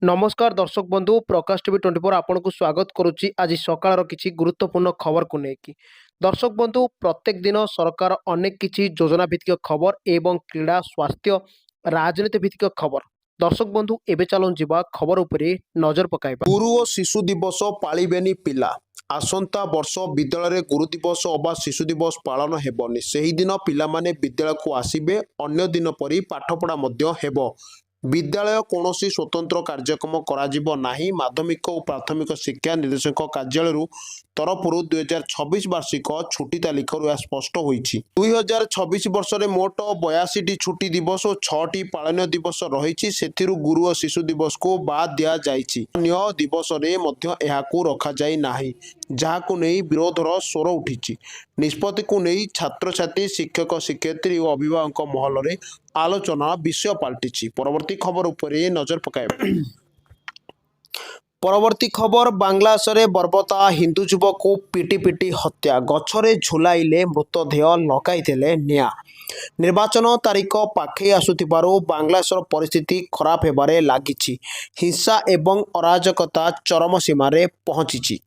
नमस्कार दर्शक बंधु प्रकाश टीवी 24 आपन को स्वागत करुच्ची आज सकाळ किसी गुरुत्वपूर्ण खबर को लेकिन दर्शक बंधु प्रत्येक दिन सरकार अनेक किसी योजना भित्तिक खबर एवं क्रीड़ा स्वास्थ्य राजनीति भित्तिक खबर दर्शक बंधु एबे चलन जीवा खबर उपरे नजर पकाइबा। गुरु और शिशु दिवस पालिबेनी पिला आसंता वर्ष विद्यालय गुरु दिवस अबा शिशु दिवस पालन हेबनी सेही दिन पिला माने विद्यालय को आसीबे अन्य दिन परी पाठपढ़ा मध्य हेबो। विद्यालय कौनसी स्वतंत्र कार्यक्रम कराजिबो नाही माध्यमिक और प्राथमिक शिक्षा निर्देशक कार्यालय तरफ 2026 वार्षिक छुट्टी तालिकार यह स्पष्ट होईछि। 2026 वर्ष में मोट 82 छुट्टी दिवस और 6टी पालन दिवस रही सेथिरु गुरु और शिशु दिवस को बाद दिया जाइछि। अन्य दिवस रे मध्य एहाकू रखा जाई नाही जहाकू नै विरोधर स्वर उठिछि। निष्पत्ति को नै छात्र छात्री शिक्षक शिक्षयित्री और अभिभावक महल रे आलोचना विषय पलटिछि। परवर्ती खबर उपरे नजर पकाइबा। परवर्ती खबर बांग्लादेश में बर्बरता हिंदू युवक को पिटी पिटी हत्या गछरे झुलाइले मृतदेह लगाई निया। निर्वाचन तारीख पाखे आसुथिबारु बांग्लादेशर परिस्थिति खराब हेबारे लागिछि। हिंसा एवं अराजकता चरम सीमारे पहुंची।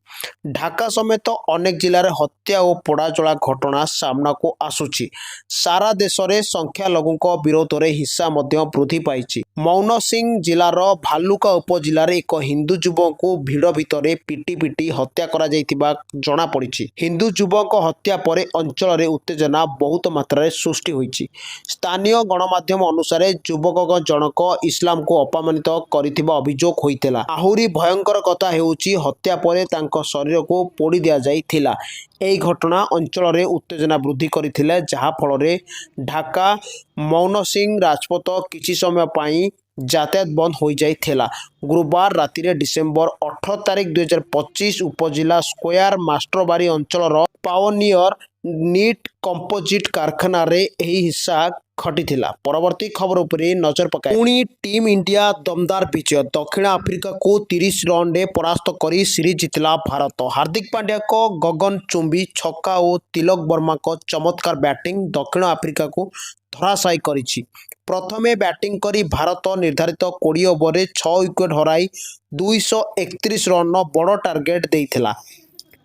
ढाका समेत अनेक जिले में हत्या और पोड़ाजला घटना सामना को आसुछि। सारा देश में संख्यालघु विरोध में हिंसा वृद्धि पाई। मौन सिंह जिलार भालुका उपजिलार एक हिंदू युवक को भिड़ भितर पिटी पिटी हत्या करा जाइतिबा जणा पड़िछि। हिंदू युवक हत्या पर अंचल में उत्तेजना बहुत मात्रा सृष्टि होइछि। स्थानीय गणमाध्यम अनुसार युवक जनक इस्लाम को अपमानित करिथिबा अभियोग होइतेला। आहुरी भयंकर कथा हेउछि हत्या पर तांको शरीर को पोड़ी दिया जाइथिला। एही घटना अंचल में उत्तेजना वृद्धि करथिले जहा फल रे ढाका मौन सिंह राजपथ किछि समय पाई यातायात बंद हो जाइथिला। गुरुवार राति रे डिसेम्बर 18 तारिख 2025 उपजिला स्क्वायर मास्टरबारी अंचल पाओनियर नीट कंपोजिट कारखाना रे एही हिस्सा घटिथिला। परवर्ती खबर उपरे नजर पकाए। पुणी टीम इंडिया दमदार विजय दक्षिण आफ्रिका को 30 रन रे परास्त करी सीरीज जितला भारत। हार्दिक पांड्या को गगन चुंबी छक्का और तिलक वर्मा को चमत्कार बैटिंग दक्षिण आफ्रिका को धराशायी करिछि। प्रथमे बैटिंग करी भारत निर्धारित 20 ओवर 6 विकेट हराई 231 रन बड़ टार्गेट देइथिला।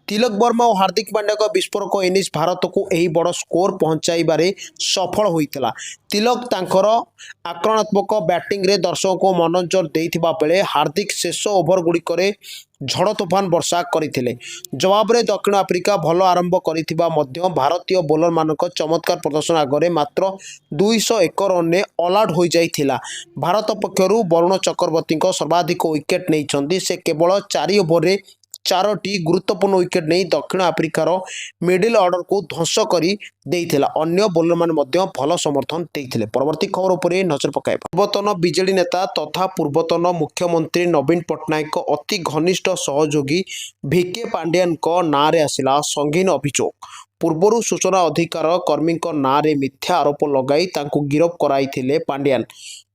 तिलक वर्मा और हार्दिक पांड्या का विस्फोरक इनिंग्स भारत को यही बड़ स्कोर पहुंचाइबारे सफल होइतिला। तिलक तांकर आक्रामक बैटिंग रे दर्शकों को मनोरंजन देइथिबा बेले हार्दिक शेष ओभर गुड़िक झड़ तोफान वर्षा करथिले। जवाब रे दक्षिण आफ्रिका भल आरंभ करिथिबा मध्य भारतीय बोलर मानक चमत्कार प्रदर्शन आगे मात्र 201 रन ने ऑल आउट हो जाइथिला। भारत पक्षरु वरुण चक्रवर्ती सर्वाधिक विकेट नहीं से केवल 4 ओवर रे 4टी गुरुत्वपूर्ण विकेट नहीं दक्षिण आफ्रिकार मिडिल ऑर्डर को ध्वंस करी देइथिला। अन्य बोलर माने मध्य भल समर्थन देइथिले। परवर्ती खबर उपरे नजर पकाइबा। पूर्वतन बीजेडी नेता तथा पूर्वतन मुख्यमंत्री नवीन पट्टनायक अति घनिष्ठ सहयोगी भिके पांडियन को नारे आसिला संगीन अभियोग। पूर्वर सूचना अधिकार कर्मी नारे मिथ्या आरोप लगाई तांको गिरफ कराइथिले पांडियन।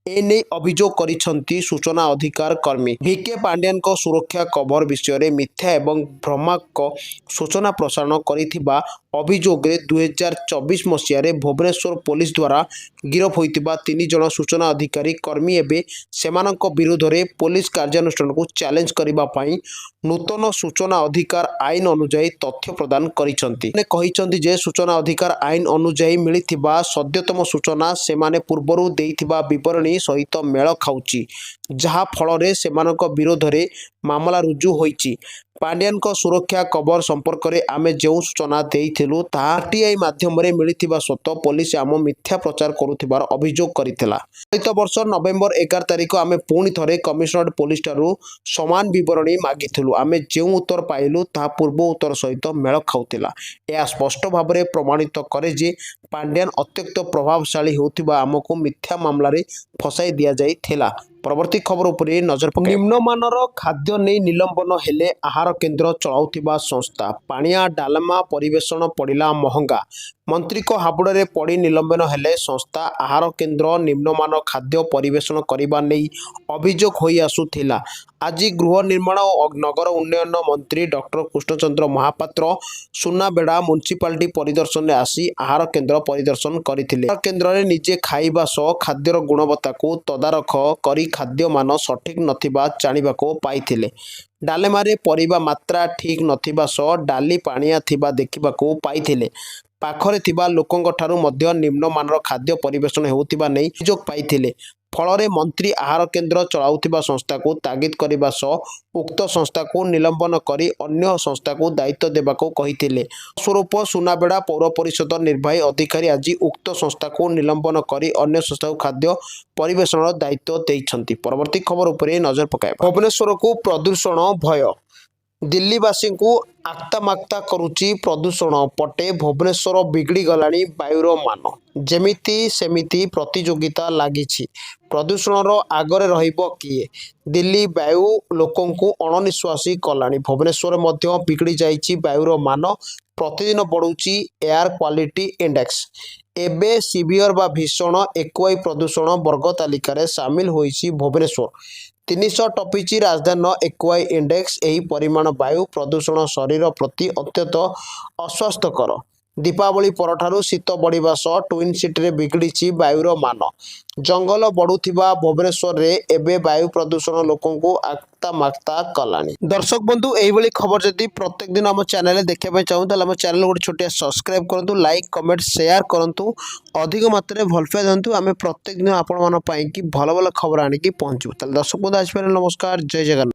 एने अभियोग करिसंती सूचना अधिकार कर्मी। भिके पांडियन को सुरक्षा कवर विषय में मिथ्या एवं भ्रमात्मक सूचना प्रसारण करिथिबा अभियोग रे 2024 मसीह रे भुवनेश्वर पुलिस द्वारा गिरफ होइतिबा 3 जन सूचना अधिकारी कर्मी एबे सेमानक विरुद्ध रे पुलिस कार्यानुष्ठान को चैलेंज करिबा पई नूतन सूचना अधिकार आईन अनुसार तथ्य प्रदान करिसंती। ने कहिसंती जे सूचना अधिकार आईन अनुसार मिलिथिबा सद्यतम सूचना सेमाने पूर्वरु देइथिबा विवरणी सहित मेल खाउची जहा फल रे सेमानक विरोध रे मामला रुजु होईची। पांडियन को सुरक्षा कवर संपर्क में आमे जो सूचना देइथिलु ता आरटीआई माध्यम रे मिलिथिबा सत्व पुलिस आम मिथ्या प्रचार करुथिबार अभियोग करिथिला। चलित वर्ष नवेम्बर 11 तारिख आमे पुणी थरे कमिशनरेट पुलिस ठारू समान विवरणी मागिथिलु। आमे जो उत्तर पाइलु ता पूर्व उत्तर सहित मेल खाउथिला। यह स्पष्ट भाव में प्रमाणित करे जे पांडियन अत्यंत प्रभावशाली होथिबा आमको मिथ्या मामला रे फसाई दिया जाइथिला। परवर्ती खबर उपरे नजर पकाए। निम्नमानर खाद्य नहीं निलंबन हेले आहार केन्द्र चलाउथिबा संस्था पानिया डालमा परिवेशन पड़िला महंगा। ମନ୍ତ୍ରୀଙ୍କ ହାବୁଡ଼ରେ ପଡ଼ି ନିଲମ୍ବନ ହେଲେ ସଂସ୍ଥା। ଆହାର କେନ୍ଦ୍ର ନିମ୍ନମାନ ଖାଦ୍ୟ ପରିବେଷଣ କରିବା ନେଇ ଅଭିଯୋଗ ହୋଇ ଆସୁଥିଲା। ଆଜି ଗୃହ ନିର୍ମାଣ ଓ ନଗର ଉନ୍ନୟନ ମନ୍ତ୍ରୀ ଡକ୍ଟର କୃଷ୍ଣଚନ୍ଦ୍ର ମହାପାତ୍ର ସୁନାବେଡ଼ା ମ୍ୟୁନିସିପାଲିଟି ପରିଦର୍ଶନରେ ଆସି ଆହାର କେନ୍ଦ୍ର ପରିଦର୍ଶନ କରିଥିଲେ। ଆହାର କେନ୍ଦ୍ରରେ ନିଜେ ଖାଇବା ସହ ଖାଦ୍ୟର ଗୁଣବତ୍ତାକୁ ତଦାରଖ କରି ଖାଦ୍ୟମାନ ସଠିକ୍ ନଥିବା ଜାଣିବାକୁ ପାଇଥିଲେ। ଡାଲେମାରେ ପରିବା ମାତ୍ରା ଠିକ୍ ନଥିବା ସହ ଡାଲି ପାଣିଆ ଥିବା ଦେଖିବାକୁ ପାଇଥିଲେ। ପାଖରେ ଥିବା ଲୋକଙ୍କଠାରୁ ମଧ୍ୟ ନିମ୍ନମାନର ଖାଦ୍ୟ ପରିବେଷଣ ହେଉଥିବା ନେଇ ଅଭିଯୋଗ ପାଇଥିଲେ। ଫଳରେ ମନ୍ତ୍ରୀ ଆହାର କେନ୍ଦ୍ର ଚଳାଉଥିବା ସଂସ୍ଥାକୁ ତାଗିଦ କରିବା ସହ ଉକ୍ତ ସଂସ୍ଥାକୁ ନିଲମ୍ବନ କରି ଅନ୍ୟ ସଂସ୍ଥାକୁ ଦାୟିତ୍ୱ ଦେବାକୁ କହିଥିଲେ। ସ୍ୱରୂପ ସୁନାବେଡ଼ା ପୌର ପରିଷଦ ନିର୍ବାହୀ ଅଧିକାରୀ ଆଜି ଉକ୍ତ ସଂସ୍ଥାକୁ ନିଲମ୍ବନ କରି ଅନ୍ୟ ସଂସ୍ଥାକୁ ଖାଦ୍ୟ ପରିବେଷଣର ଦାୟିତ୍ୱ ଦେଇଛନ୍ତି। ପରବର୍ତ୍ତୀ ଖବର ଉପରେ ନଜର ପକାଇବା। ଭୁବନେଶ୍ୱରକୁ ପ୍ରଦୂଷଣ ଭୟ। ଦିଲ୍ଲୀବାସୀଙ୍କୁ ଆକ୍ତାମାକ୍ତା କରୁଛି ପ୍ରଦୂଷଣ। ପଟେ ଭୁବନେଶ୍ୱର ବିଗିଡ଼ି ଗଲାଣି ବାୟୁର ମାନ। ଯେମିତି ସେମିତି ପ୍ରତିଯୋଗିତା ଲାଗିଛି। ପ୍ରଦୂଷଣର ଆଗରେ ରହିବ କିଏ? ଦିଲ୍ଲୀ ବାୟୁ ଲୋକଙ୍କୁ ଅଣନିଶ୍ୱାସୀ କଲାଣି। ଭୁବନେଶ୍ୱରରେ ମଧ୍ୟ ବିଗିଡ଼ି ଯାଇଛି ବାୟୁର ମାନ। ପ୍ରତିଦିନ ବଢ଼ୁଛି ଏୟାର କ୍ୱାଲିଟି ଇଣ୍ଡେକ୍ସ। ଏବେ ସିଭିୟର ବା ଭୀଷଣ ଏକୁଆଇ ପ୍ରଦୂଷଣ ବର୍ଗ ତାଲିକାରେ ସାମିଲ ହୋଇଛି ଭୁବନେଶ୍ୱର। 300 ଟପିଛି ରାଜଧାନୀର ଏକୁଆଇ ଇଣ୍ଡେକ୍ସ। ଏହି ପରିମାଣ ବାୟୁ ପ୍ରଦୂଷଣ ଶରୀର ପ୍ରତି ଅତ୍ୟନ୍ତ ଅସ୍ୱାସ୍ଥ୍ୟକର। ଦୀପାବଳି ପରଠାରୁ ଶୀତ ବଢ଼ିବା ସହ ଟ୍ୱିନ୍ ସିଟିରେ ବିଗିଡ଼ିଛି ବାୟୁର ମାନ। ଜଙ୍ଗଲ ବଢ଼ୁଥିବା ଭୁବନେଶ୍ୱରରେ ଏବେ ବାୟୁ ପ୍ରଦୂଷଣ ଲୋକଙ୍କୁ ଆକ୍ତାମାକ୍ତା କଲାଣି। ଦର୍ଶକ ବନ୍ଧୁ, ଏଇଭଳି ଖବର ଯଦି ପ୍ରତ୍ୟେକ ଦିନ ଆମ ଚ୍ୟାନେଲରେ ଦେଖିବା ପାଇଁ ଚାହୁଁ ତାହେଲେ ଆମ ଚ୍ୟାନେଲ ଗୋଟେ ଛୋଟିଆ ସବସ୍କ୍ରାଇବ୍ କରନ୍ତୁ, ଲାଇକ୍ କମେଣ୍ଟ ସେୟାର କରନ୍ତୁ, ଅଧିକ ମାତ୍ରାରେ ଭଲପାଇବା ଦିଅନ୍ତୁ। ଆମେ ପ୍ରତ୍ୟେକ ଦିନ ଆପଣମାନଙ୍କ ପାଇଁ ଭଲ ଭଲ ଖବର ଆଣିକି ପହଞ୍ଚିବୁ। ତାହେଲେ ଦର୍ଶକ ବନ୍ଧୁ, ଆଜି ପାଇଁ ନମସ୍କାର, ଜୟ ଜଗନ୍ନାଥ।